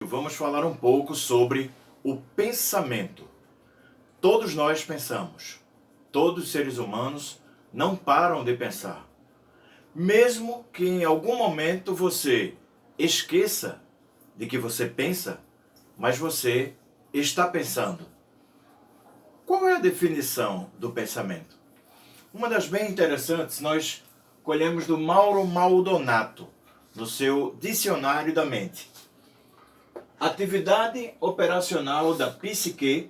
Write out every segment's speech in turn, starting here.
Vamos falar um pouco sobre o pensamento. Todos nós pensamos. Todos os seres humanos não param de pensar. Mesmo que em algum momento você esqueça de que você pensa, mas você está pensando. Qual é a definição do pensamento? Uma das bem interessantes nós colhemos do Mauro Maldonato, no seu Dicionário da Mente. Atividade operacional da psique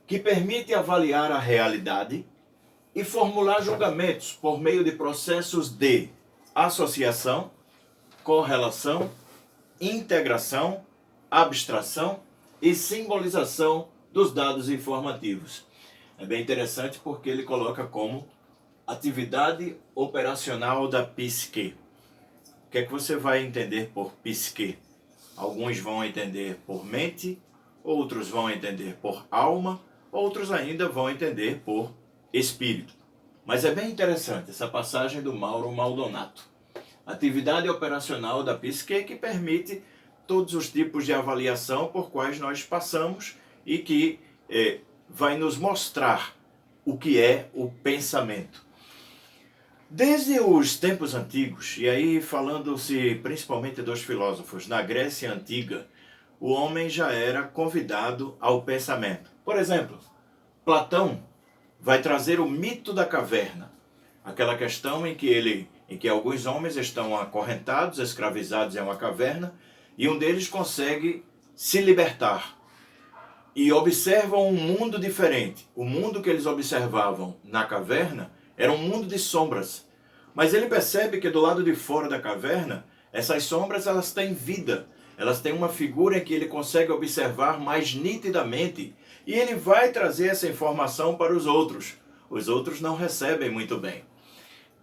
que permite avaliar a realidade e formular julgamentos por meio de processos de associação, correlação, integração, abstração e simbolização dos dados informativos. É bem interessante porque ele coloca como atividade operacional da psique. O que é que você vai entender por psique? Alguns vão entender por mente, outros vão entender por alma, outros ainda vão entender por espírito. Mas é bem interessante essa passagem do Mauro Maldonato. Atividade operacional da psique que permite todos os tipos de avaliação por quais nós passamos e que vai nos mostrar o que é o pensamento. Desde os tempos antigos, e aí falando-se principalmente dos filósofos, na Grécia Antiga, o homem já era convidado ao pensamento. Por exemplo, Platão vai trazer o mito da caverna, aquela questão em que alguns homens estão acorrentados, escravizados em uma caverna, e um deles consegue se libertar. E observam um mundo diferente. O mundo que eles observavam na caverna era um mundo de sombras. Mas ele percebe que do lado de fora da caverna, essas sombras elas têm vida. Elas têm uma figura em que ele consegue observar mais nitidamente. E ele vai trazer essa informação para os outros. Os outros não recebem muito bem.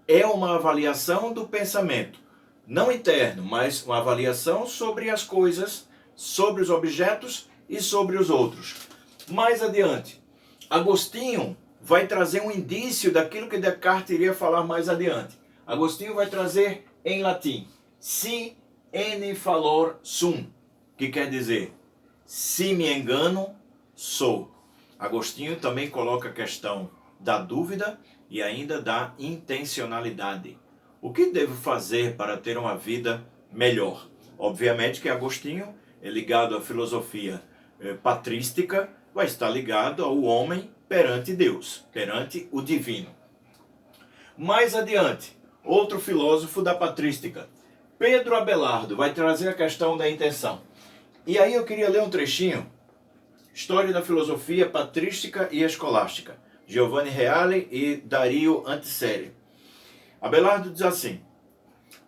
É uma avaliação do pensamento. Não interno, mas uma avaliação sobre as coisas, sobre os objetos e sobre os outros. Mais adiante, Agostinho vai trazer um indício daquilo que Descartes iria falar mais adiante. Agostinho vai trazer em latim, si ene fallor sum, que quer dizer, se me engano, sou. Agostinho também coloca a questão da dúvida e ainda da intencionalidade. O que devo fazer para ter uma vida melhor? Obviamente que Agostinho é ligado à filosofia patrística, vai estar ligado ao homem perante Deus, perante o divino. Mais adiante, outro filósofo da patrística, Pedro Abelardo, vai trazer a questão da intenção. E aí eu queria ler um trechinho, História da Filosofia Patrística e Escolástica, Giovanni Reale e Dario Antiseri. Abelardo diz assim: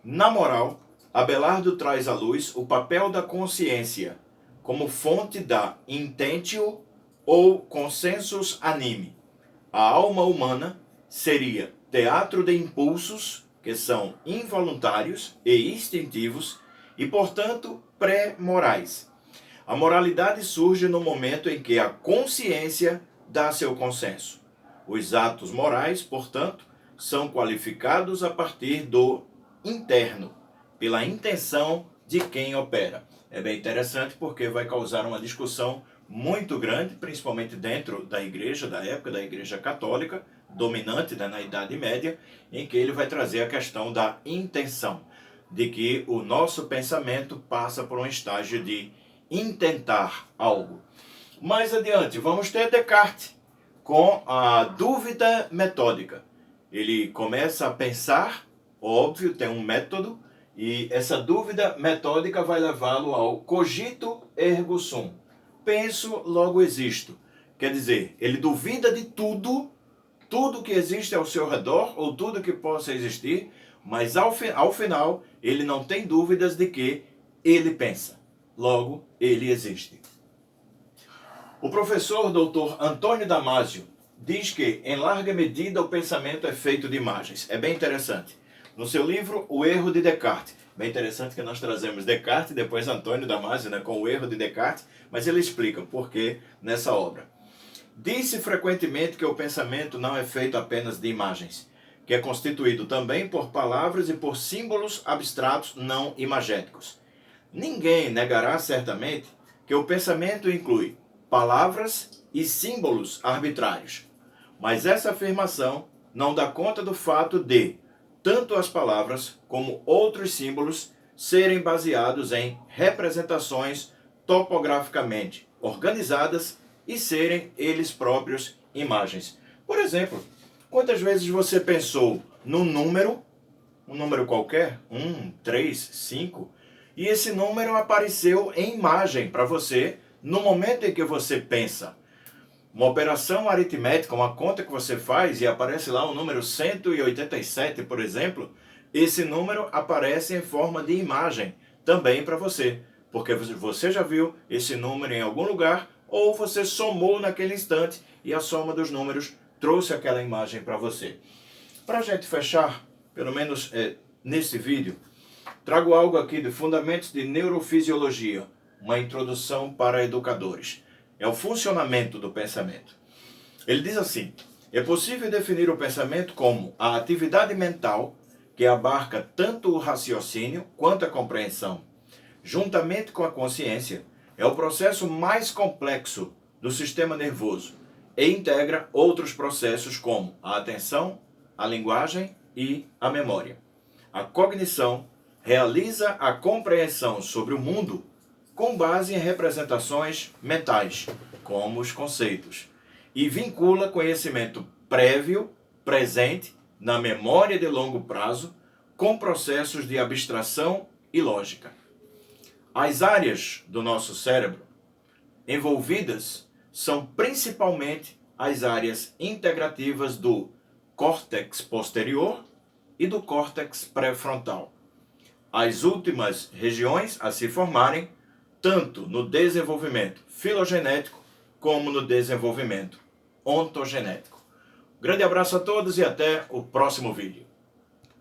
na moral, Abelardo traz à luz o papel da consciência como fonte da intentio ou consensus animi. A alma humana seria teatro de impulsos que são involuntários e instintivos e, portanto, pré-morais. A moralidade surge no momento em que a consciência dá seu consenso. Os atos morais, portanto, são qualificados a partir do interno, pela intenção de quem opera. É bem interessante porque vai causar uma discussão muito grande, principalmente dentro da igreja, da época da igreja católica, dominante na Idade Média, em que ele vai trazer a questão da intenção, de que o nosso pensamento passa por um estágio de intentar algo. Mais adiante, vamos ter Descartes, com a dúvida metódica. Ele começa a pensar, óbvio, tem um método, e essa dúvida metódica vai levá-lo ao cogito ergo sum. Penso, logo existo. Quer dizer, ele duvida de tudo que existe ao seu redor, ou tudo que possa existir, mas ao final, ele não tem dúvidas de que ele pensa. Logo, ele existe. O professor Dr. Antônio Damasio diz que, em larga medida, o pensamento é feito de imagens. É bem interessante. No seu livro, O Erro de Descartes. Bem interessante que nós trazemos Descartes e depois Antônio Damasio, com o erro de Descartes, mas ele explica o porquê nessa obra. Diz-se frequentemente que o pensamento não é feito apenas de imagens, que é constituído também por palavras e por símbolos abstratos não imagéticos. Ninguém negará certamente que o pensamento inclui palavras e símbolos arbitrários. Mas essa afirmação não dá conta do fato de tanto as palavras como outros símbolos serem baseados em representações topograficamente organizadas e serem eles próprios imagens. Por exemplo, quantas vezes você pensou num número, um número qualquer, 1, 3, 5, e esse número apareceu em imagem para você no momento em que você pensa? Uma operação aritmética, uma conta que você faz e aparece lá o número 187, por exemplo, esse número aparece em forma de imagem também para você, porque você já viu esse número em algum lugar ou você somou naquele instante e a soma dos números trouxe aquela imagem para você. Para a gente fechar, pelo menos nesse vídeo, trago algo aqui de Fundamentos de Neurofisiologia, uma introdução para educadores. É o funcionamento do pensamento. Ele diz assim: é possível definir o pensamento como a atividade mental que abarca tanto o raciocínio quanto a compreensão. Juntamente com a consciência, é o processo mais complexo do sistema nervoso e integra outros processos como a atenção, a linguagem e a memória. A cognição realiza a compreensão sobre o mundo com base em representações mentais, como os conceitos, e vincula conhecimento prévio, presente, na memória de longo prazo, com processos de abstração e lógica. As áreas do nosso cérebro envolvidas são principalmente as áreas integrativas do córtex posterior e do córtex pré-frontal. As últimas regiões a se formarem tanto no desenvolvimento filogenético como no desenvolvimento ontogenético. Grande abraço a todos e até o próximo vídeo.